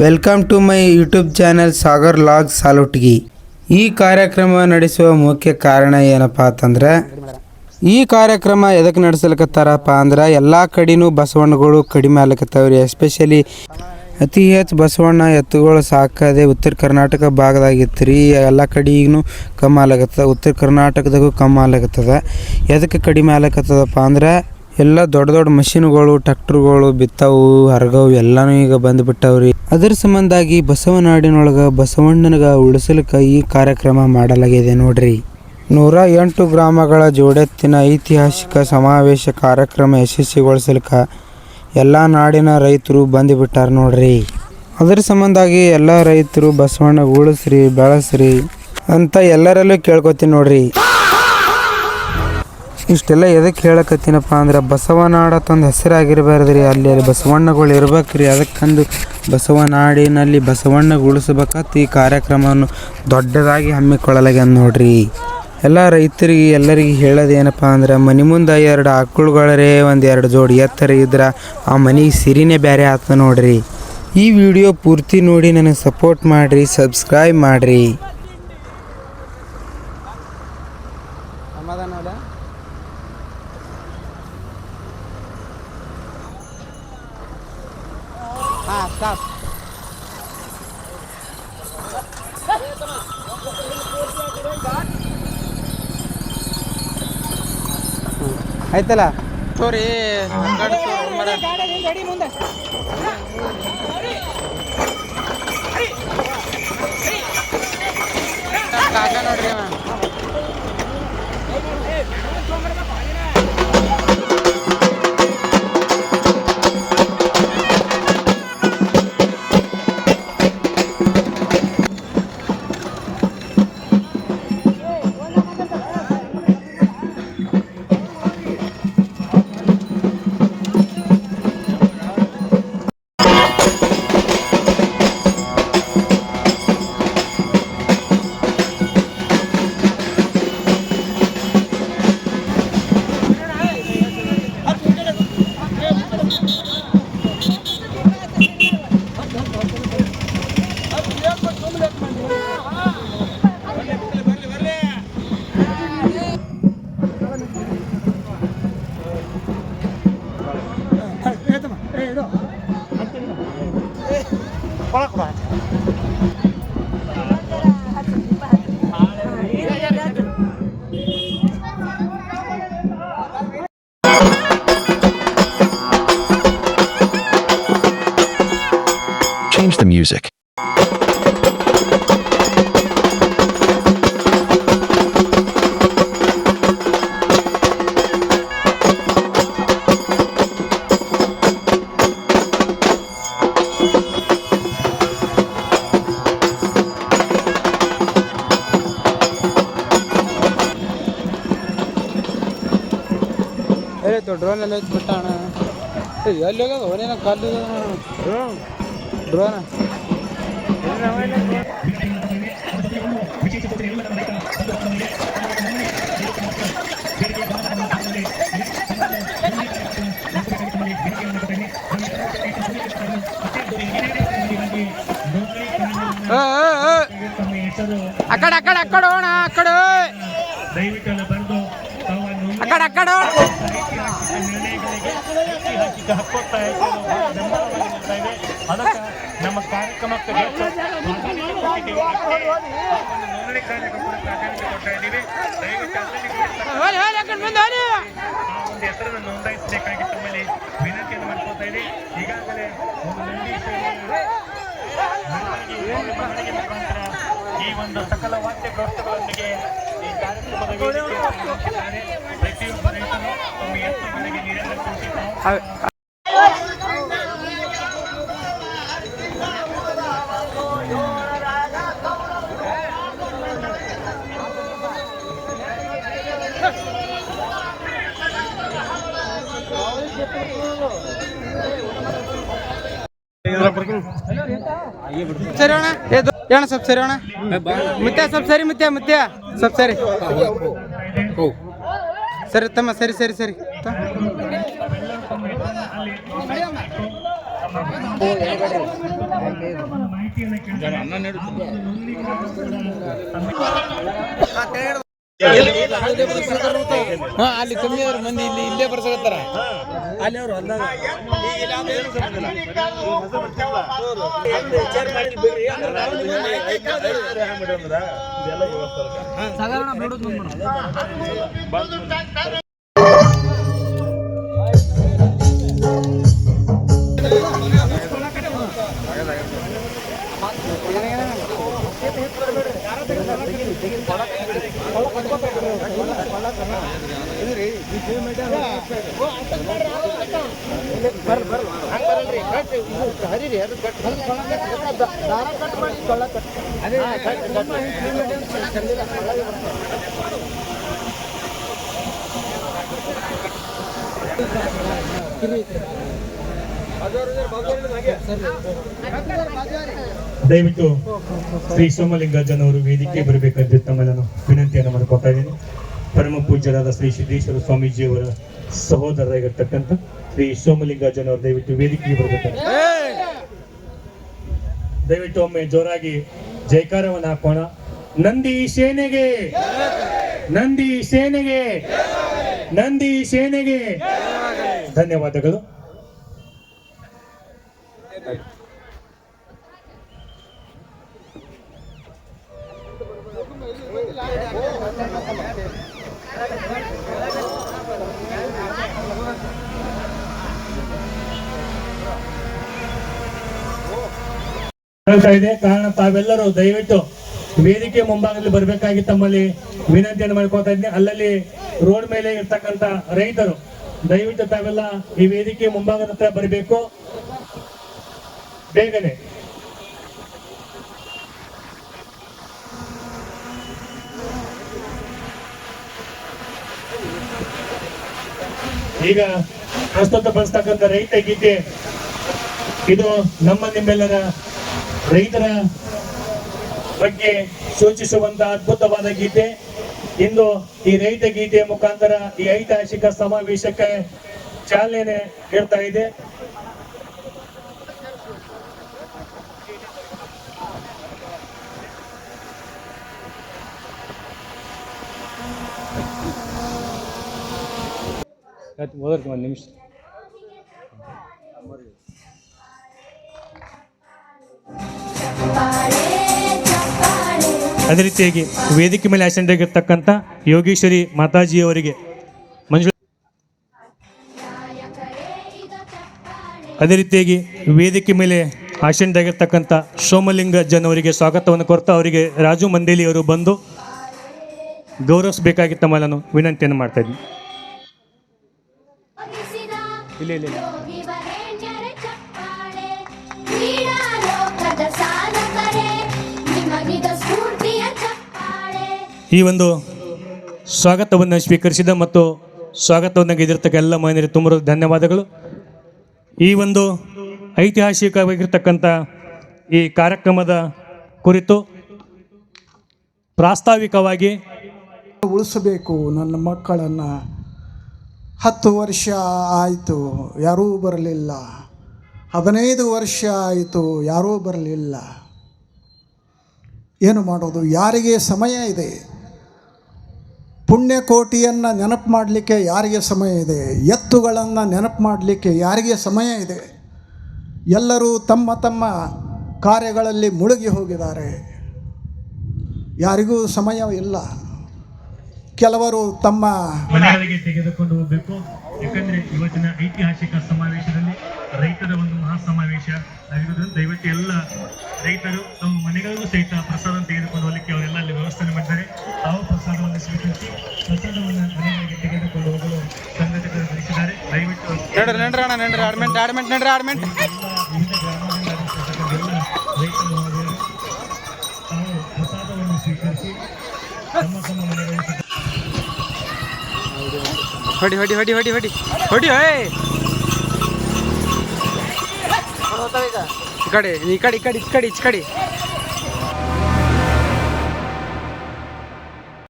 Welcome to my YouTube channel Sagar log ಸಾಲುಟ್ಗಿ. ಈ ಕಾರ್ಯಕ್ರಮ ನಡೆಸುವ ಮುಖ್ಯ ಕಾರಣ ಏನಪ್ಪ ಅಂತಂದ್ರೆ, ಈ ಕಾರ್ಯಕ್ರಮ ಎದಕ್ಕೆ ನಡೆಸಲಿಕತ್ತಾರಪ್ಪ ಅಂದ್ರೆ ಎಲ್ಲ ಕಡೆನೂ ಬಸವಣ್ಣಗಳು ಕಡಿಮೆ ಆಗ್ಲಿಕತ್ತಾವ್ರಿ. ಎಸ್ಪೆಷಲಿ ಅತಿ ಹೆಚ್ಚು ಬಸವಣ್ಣ ಎತ್ತುಗಳು ಸಾಕದೆ ಉತ್ತರ ಕರ್ನಾಟಕ ಭಾಗದಾಗಿತ್ತು ರೀ. ಎಲ್ಲ ಕಡೆಗೂ ಕಮ್ಮಿ ಆಗ್ಲಕತ್ತದ, ಉತ್ತರ ಕರ್ನಾಟಕದಾಗೂ ಕಮ್ಮಿ ಆಗ್ಲಕತ್ತದ. ಎದಕ್ಕೆ ಕಡಿಮೆ ಆಗ್ಲಕತ್ತದಪ್ಪ ಅಂದ್ರೆ ಎಲ್ಲ ದೊಡ್ಡ ದೊಡ್ಡ ಮಷಿನ್ಗಳು, ಟ್ರ್ಯಾಕ್ಟರ್ಗಳು ಬಿತ್ತವು, ಹರಗವು ಎಲ್ಲನೂ ಈಗ ಬಂದುಬಿಟ್ಟವ್ರಿ. ಅದರ ಸಂಬಂಧಾಗಿ ಬಸವನಾಡಿನೊಳಗೆ ಬಸವಣ್ಣನಿಗೆ ಉಳಿಸಲಿಕ್ಕೆ ಈ ಕಾರ್ಯಕ್ರಮ ಮಾಡಲಾಗಿದೆ ನೋಡ್ರಿ. 108 ಗ್ರಾಮಗಳ ಜೋಡೆತ್ತಿನ ಐತಿಹಾಸಿಕ ಸಮಾವೇಶ ಕಾರ್ಯಕ್ರಮ ಯಶಸ್ವಿಗೊಳಿಸಲಿಕ್ಕೆ ಎಲ್ಲ ನಾಡಿನ ರೈತರು ಬಂದುಬಿಟ್ಟಾರ ನೋಡ್ರಿ. ಅದರ ಸಂಬಂಧಾಗಿ ಎಲ್ಲ ರೈತರು ಬಸವಣ್ಣ ಉಳಿಸ್ರಿ ಬೆಳೆಸ್ರಿ ಅಂತ ಎಲ್ಲರಲ್ಲೂ ಕೇಳ್ಕೊತೀನಿ ನೋಡ್ರಿ. ಇಷ್ಟೆಲ್ಲ ಎದಕ್ಕೆ ಹೇಳಕತ್ತೀನಪ್ಪ ಅಂದ್ರೆ, ಬಸವನಾಡ ತಂದು ಹೆಸರಾಗಿರ್ಬಾರ್ದ್ರಿ. ಅಲ್ಲಿ ಬಸವಣ್ಣಗಳು ಇರ್ಬೇಕ್ರಿ. ಅದಕ್ಕಂದು ಬಸವನಾಡಿನಲ್ಲಿ ಬಸವಣ್ಣ ಉಳಿಸ್ಬೇಕಂತ ಈ ಕಾರ್ಯಕ್ರಮವನ್ನು ದೊಡ್ಡದಾಗಿ ಹಮ್ಮಿಕೊಳ್ಳಲಾಗ್ಯದ ನೋಡ್ರಿ. ಎಲ್ಲ ರೈತರಿಗೆ ಎಲ್ಲರಿಗೆ ಹೇಳೋದೇನಪ್ಪ ಅಂದ್ರೆ, ಮನೆ ಮುಂದೆ 2 ಆಕಳುಗಳರೇ 1-2 ಜೋಡಿ ಎತ್ತರ ಇದ್ರೆ ಆ ಮನೆಗೆ ಸಿರಿನೇ ಬೇರೆ ಆತ ನೋಡ್ರಿ. ಈ ವಿಡಿಯೋ ಪೂರ್ತಿ ನೋಡಿ ನನಗೆ ಸಪೋರ್ಟ್ ಮಾಡಿರಿ, ಸಬ್ಸ್ಕ್ರೈಬ್ ಮಾಡಿರಿ. ಆಯ್ತಲ್ಲ ತೋರಿ ನೋಡ್ರಿ. Change the music. ಡ್ರೋನ್ ಎಲ್ಲ ಬಿಟ್ಟಾಣ. ಎಲ್ಲಿ ಹೋಗೋದು ಅವನೇನ ಕಲ್ಲು ಡ್ರೋನ್. ಅಕ್ಕಡ ಅಕ್ಕಡ ಅಕ್ಕಡ ಹೋಣ ಅಕ್ಕಡ ಅಕ್ಕಡ ಅಕ್ಕಡ ಐತಿಹಾಸಿಕ ಹಕ್ಕೊತ್ತಾಯಗಳು ಅದಕ್ಕೆ ನಮ್ಮ ಕಾರ್ಯಕ್ರಮಕ್ಕೆ ನೋಂದಣಿ ಕಾರ್ಯಕ್ರಮ ಕೊಡ್ತಾ ಇದ್ದೀವಿ. ದಯವಿಟ್ಟು ಒಂದು ಹೆಸರನ್ನು ನೋಂದಾಯಿಸಬೇಕಾಗಿತ್ತು ಮೇಲೆ ವಿನಂತಿಯನ್ನು ಮಾಡ್ಕೊತಾ ಇದ್ದೀವಿ. ಈಗಾಗಲೇ ಮುಖಾಂತರ ಈ ಒಂದು ಸಕಲ ವಾದ್ಯಗೋಷ್ಠಗಳೊಂದಿಗೆ ಈ ಕಾರ್ಯಕ್ರಮದ ಪ್ರತಿಯೊಬ್ಬ ರೈತರು ತಮ್ಮ ಎತ್ತುಗಳಿಗೆ ನೀರನ್ನು ಕೊಟ್ಟಿದ್ದಾರೆ. ಸರಿ ಅಣ್ಣ, ಏಣ ಸ್ವಲ್ಪ ಸರಿ ಅಣ್ಣ, ಮುತ್ಯ ಸ್ವಲ್ಪ ಸರಿ, ಮುತ್ಯ ಸ್ವಲ್ಪ ಸರಿ ಸರಿ ತಮ್ಮ, ಸರಿ ಸರಿ ಸರಿ. ಮಾಹಿತಿಯನ್ನು ಕೇಳಿದರೆ ಅಲ್ಲಿ ಕಮ್ಮಿ ಅವ್ರ ಮಂದಿ ಇಲ್ಲಿ ಇಲ್ಲೇ ಬರ್ಸಕತ್ತಾರ ಅಲ್ಲಿ ಅವ್ರು ಅಂದಾಗ ಸಾಧಾರಣ ದಯವಿಟ್ಟು ಶ್ರೀ ಸೋಮಲಿಂಗಾರ್ಜುನವರು ವೇದಿಕೆ ಬರಬೇಕಂತ ತಮ್ಮೆಲ್ಲನು ವಿನಂತಿಯನ್ನು ಮಾಡಿಕೊಡ್ತಾ ಇದ್ದೀನಿ. ಪರಮ ಪೂಜ್ಯರಾದ ಶ್ರೀ ಸಿದ್ದೇಶ್ವರ ಸ್ವಾಮೀಜಿಯವರ ಸಹೋದರರಾಗಿರ್ತಕ್ಕಂಥ ಶ್ರೀ ಸೋಮಲಿಂಗಾರ್ಜುನವರು ದಯವಿಟ್ಟು ವೇದಿಕೆಗೆ ಬರಬೇಕಂತ ದಯವಿಟ್ಟು ಒಮ್ಮೆ ಜೋರಾಗಿ ಜೈಕಾರವನ್ನು ಹಾಕೋಣ. ನಂದಿ ಸೇನೆಗೆ, ನಂದಿ ಸೇನೆಗೆ, ನಂದಿ ಸೇನೆಗೆ. ಧನ್ಯವಾದಗಳು. ಹೇಳ್ತಾ ಇದೆ ಕಾರಣ ತಾವೆಲ್ಲರೂ ದಯವಿಟ್ಟು ವೇದಿಕೆ ಮುಂಭಾಗದಲ್ಲಿ ಬರಬೇಕಾಗಿ ತಮ್ಮಲ್ಲಿ ವಿನಂತಿಯನ್ನು ಮಾಡ್ಕೊತಾ ಇದ್ದೀನಿ. ಅಲ್ಲಲ್ಲಿ ರೋಡ್ ಮೇಲೆ ಇರ್ತಕ್ಕಂಥ ರೈತರು ದಯವಿಟ್ಟು ತಾವೆಲ್ಲ ಈ ವೇದಿಕೆ ಮುಂಭಾಗದ ಹತ್ರ ಬರಬೇಕು ಬೇಗನೆ. ಈಗ ಪ್ರಸ್ತುತಪಡಿಸ್ತಕ್ಕಂಥ ರೈತ ಗೀತೆ ಇದು ನಮ್ಮ ನಿಮ್ಮೆಲ್ಲರ ರೈತರ ಬಗ್ಗೆ ಸೂಚಿಸುವಂತ ಅದ್ಭುತವಾದ ಗೀತೆ. ಇಂದು ಈ ರೈತ ಗೀತೆಯ ಮುಖಾಂತರ ಈ ಐತಿಹಾಸಿಕ ಸಮಾವೇಶಕ್ಕೆ ಚಾಲನೆ ನೀಡ್ತಾ ಇದೆ. ಒಂದು ನಿಮಿಷ ಅದೇ ರೀತಿಯಾಗಿ ವೇದಿಕೆ ಮೇಲೆ ಆಸೀನರಾಗಿರ್ತಕ್ಕಂಥ ಯೋಗೇಶ್ವರಿ ಮಾತಾಜಿಯವರಿಗೆ ಮಂಜು, ಅದೇ ರೀತಿಯಾಗಿ ವೇದಿಕೆ ಮೇಲೆ ಆಸೀನರಾಗಿರ್ತಕ್ಕಂಥ ಸೋಮಲಿಂಗಜ್ಜನವರಿಗೆ ಸ್ವಾಗತವನ್ನು ಕೊಡ್ತಾ ಅವರಿಗೆ ರಾಜು ಮಂಡೇಲಿ ಅವರು ಬಂದು ಗೌರವಿಸಬೇಕಾಗಿತ್ತ ನಾನು ವಿನಂತಿಯನ್ನು ಮಾಡ್ತಾ ಇದ್ದೀನಿ. ಇಲ್ಲ ಇಲ್ಲ ಈ ಒಂದು ಸ್ವಾಗತವನ್ನು ಸ್ವೀಕರಿಸಿದ ಮತ್ತು ಸ್ವಾಗತವನ್ನು ಗೆದ್ದಿರ್ತಕ್ಕ ಎಲ್ಲ ಮಹಿಳೆಯರಿಗೆ ತುಂಬ ಧನ್ಯವಾದಗಳು. ಈ ಒಂದು ಐತಿಹಾಸಿಕವಾಗಿರ್ತಕ್ಕಂಥ ಈ ಕಾರ್ಯಕ್ರಮದ ಕುರಿತು ಪ್ರಾಸ್ತಾವಿಕವಾಗಿ ಉಳಿಸಬೇಕು ನನ್ನ ಮಕ್ಕಳನ್ನು. 10 ವರ್ಷ ಆಯಿತು ಯಾರೂ ಬರಲಿಲ್ಲ, 15 ವರ್ಷ ಆಯಿತು ಯಾರೂ ಬರಲಿಲ್ಲ. ಏನು ಮಾಡೋದು? ಯಾರಿಗೆ ಸಮಯ ಇದೆ? ಪುಣ್ಯಕೋಟಿಯನ್ನು ನೆನಪು ಮಾಡಲಿಕ್ಕೆ ಯಾರಿಗೆ ಸಮಯ ಇದೆ? ಎತ್ತುಗಳನ್ನು ನೆನಪು ಮಾಡಲಿಕ್ಕೆ ಯಾರಿಗೆ ಸಮಯ ಇದೆ? ಎಲ್ಲರೂ ತಮ್ಮ ತಮ್ಮ ಕಾರ್ಯಗಳಲ್ಲಿ ಮುಳುಗಿ ಹೋಗಿದ್ದಾರೆ, ಯಾರಿಗೂ ಸಮಯ ಇಲ್ಲ. ಕೆಲವರು ತಮ್ಮ ಮನೆಗಳಿಗೆ ತೆಗೆದುಕೊಂಡು ಹೋಗಬೇಕು. ಯಾಕಂದ್ರೆ ಇವತ್ತಿನ ಐತಿಹಾಸಿಕ ಸಮಾವೇಶದಲ್ಲಿ ರೈತರ ಒಂದು ಮಹಾ ಸಮಾವೇಶ ಆಗಿರೋದ್ರಿಂದ ದಯವಿಟ್ಟು ಎಲ್ಲ ರೈತರು ತಮ್ಮ ಮನೆಗಳಿಗೂ ಸಹಿತ ಪ್ರಸಾದ ತೆಗೆದುಕೊಂಡು ಹೋಗಲಿಕ್ಕೆ ಅವರೆಲ್ಲ ಅಲ್ಲಿ ವ್ಯವಸ್ಥೆ ಮಾಡಿದ್ದಾರೆ. ತಾವು ಪ್ರಸಾದವನ್ನು ಸ್ವೀಕರಿಸಿ ಪ್ರಸಾದವನ್ನು ಮನೆಗಳಿಗೆ ತೆಗೆದುಕೊಂಡು ಹೋಗಲು ಸಂಘಟಕರು ತಿಳಿಸಿದ್ದಾರೆ. ದಯವಿಟ್ಟು ವಿವಿಧ ಗ್ರಾಮದಿಂದ ಆಗಿರ್ತಕ್ಕಂಥ ಎಲ್ಲ ರೈತ ಮಹೋದಯರು ತಾವು ಪ್ರಸಾದವನ್ನು ಸ್ವೀಕರಿಸಿ ತಮ್ಮ ತಮ್ಮ ಮನೆಗಳಿಗೆ ಹೊಡಿ ಹೊಡಿ ಹೊಡಿ ಹೊಡಿ ಹೊಡಿ ಹೊಡಿ ಹೊಯ್ ಈ ಕಡೆ ಈ ಕಡೆ ಈ ಕಡೆ ಈ ಕಡೆ ಈ ಕಡೆ